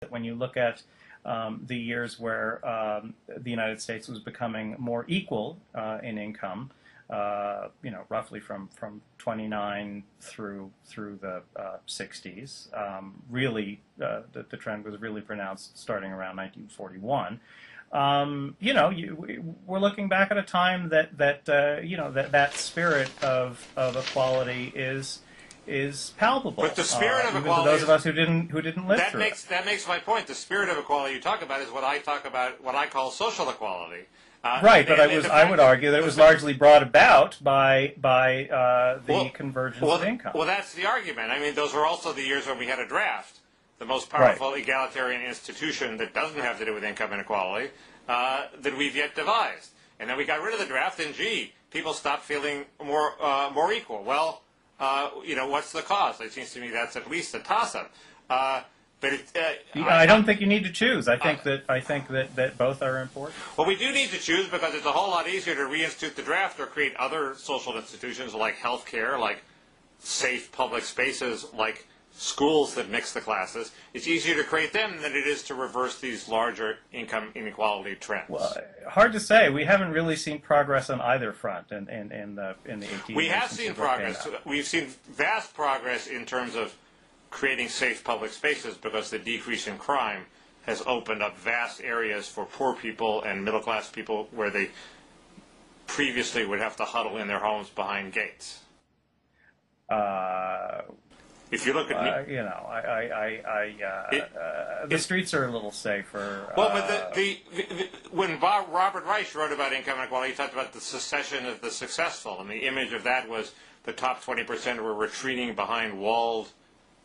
When you look at the years where the United States was becoming more equal in income, roughly from 29 through the 60s. Really, the trend was really pronounced starting around 1941. We're looking back at a time that spirit of equality is palpable. But the spirit of even equality, to those of us who didn't live through it. That makes my point. The spirit of equality you talk about is what I talk about, what I call social equality. Right, but I would argue that it was largely brought about by the convergence of income. Well, that's the argument. I mean, those were also the years when we had a draft, the most powerful egalitarian institution that doesn't have to do with income inequality that we've yet devised. And then we got rid of the draft, and people stopped feeling more equal. Well, what's the cause? It seems to me that's at least a toss-up. I don't think you need to choose. I think that both are important. Well, we do need to choose because it's a whole lot easier to reinstitute the draft or create other social institutions like health care, like safe public spaces, like schools that mix the classes. It's easier to create them than it is to reverse these larger income inequality trends. Well, hard to say. We haven't really seen progress on either front in the 18 We have seen progress. We've seen vast progress in terms of creating safe public spaces because the decrease in crime has opened up vast areas for poor people and middle-class people where they previously would have to huddle in their homes behind gates. If you look at the streets are a little safer. Well, but when Robert Reich wrote about income inequality, he talked about the secession of the successful, and the image of that was the top 20% were retreating behind walled,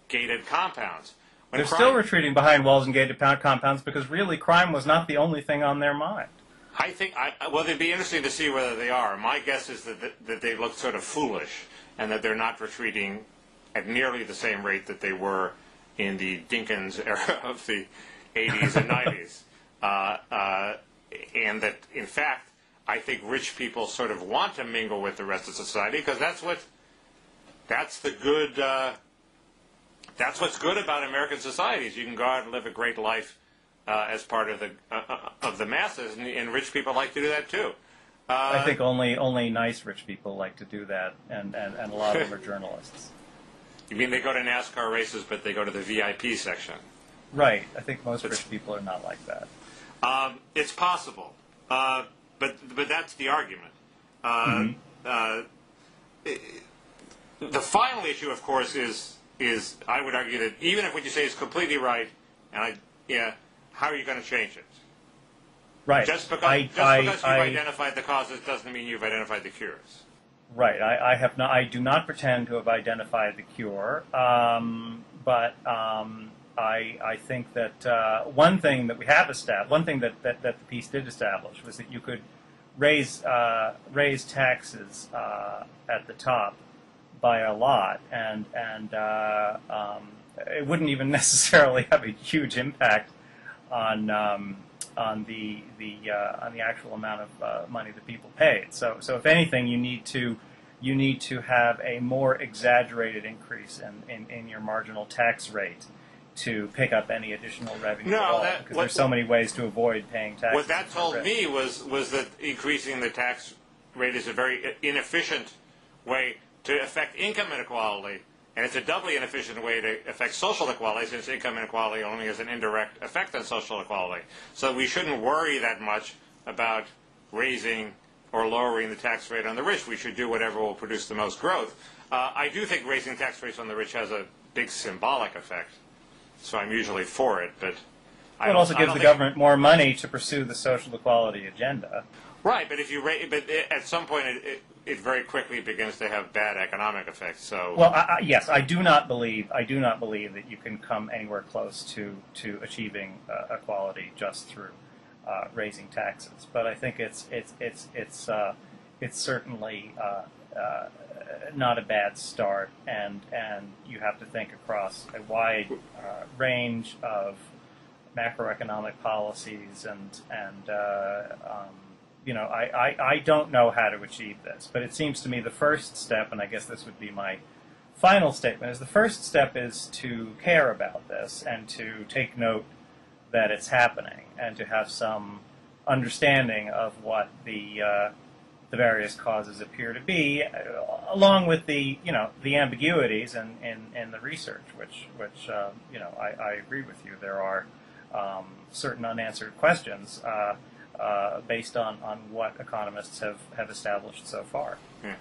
gated compounds. They're still retreating behind walls and gated compounds because really crime was not the only thing on their mind. I think, well, it'd be interesting to see whether they are. My guess is that they look sort of foolish and that they're not retreating at nearly the same rate that they were in the Dinkins era of the 80s and 90s. And that, in fact, I think rich people sort of want to mingle with the rest of society because that's what's good about American society is you can go out and live a great life as part of the masses, and rich people like to do that too. I think only nice rich people like to do that, and a lot of them are journalists. You mean they go to NASCAR races, but they go to the VIP section? Right. I think most rich people are not like that. It's possible, but that's the argument. The final issue, of course, is I would argue that even if what you say is completely right, and how are you going to change it? Right. Just because you've identified the causes doesn't mean you've identified the cures. Right. I do not pretend to have identified the cure, but I think that one thing that we have established, one thing that the piece did establish, was that you could raise taxes at the top by a lot, and it wouldn't even necessarily have a huge impact on the actual amount of money that people paid. So if anything, you need to have a more exaggerated increase in your marginal tax rate to pick up any additional revenue at all, because there's so many ways to avoid paying taxes. What that told me was that increasing the tax rate is a very inefficient way to affect income inequality, and it's a doubly inefficient way to affect social equality, since income inequality only has an indirect effect on social equality. So we shouldn't worry that much about raising or lowering the tax rate on the rich. We should do whatever will produce the most growth. I do think raising tax rates on the rich has a big symbolic effect, so I'm usually for it. But it also gives the government more money to pursue the social equality agenda. Right, but at some point it very quickly begins to have bad economic effects. So yes, I do not believe that you can come anywhere close to achieving equality just through raising taxes. But I think it's certainly not a bad start, and you have to think across a wide range of macroeconomic policies I don't know how to achieve this, but it seems to me the first step, and I guess this would be my final statement, is the first step is to care about this and to take note that it's happening, and to have some understanding of what the various causes appear to be, along with the the ambiguities in the research, which I agree with you. There are certain unanswered questions based on what economists have established so far. Yeah.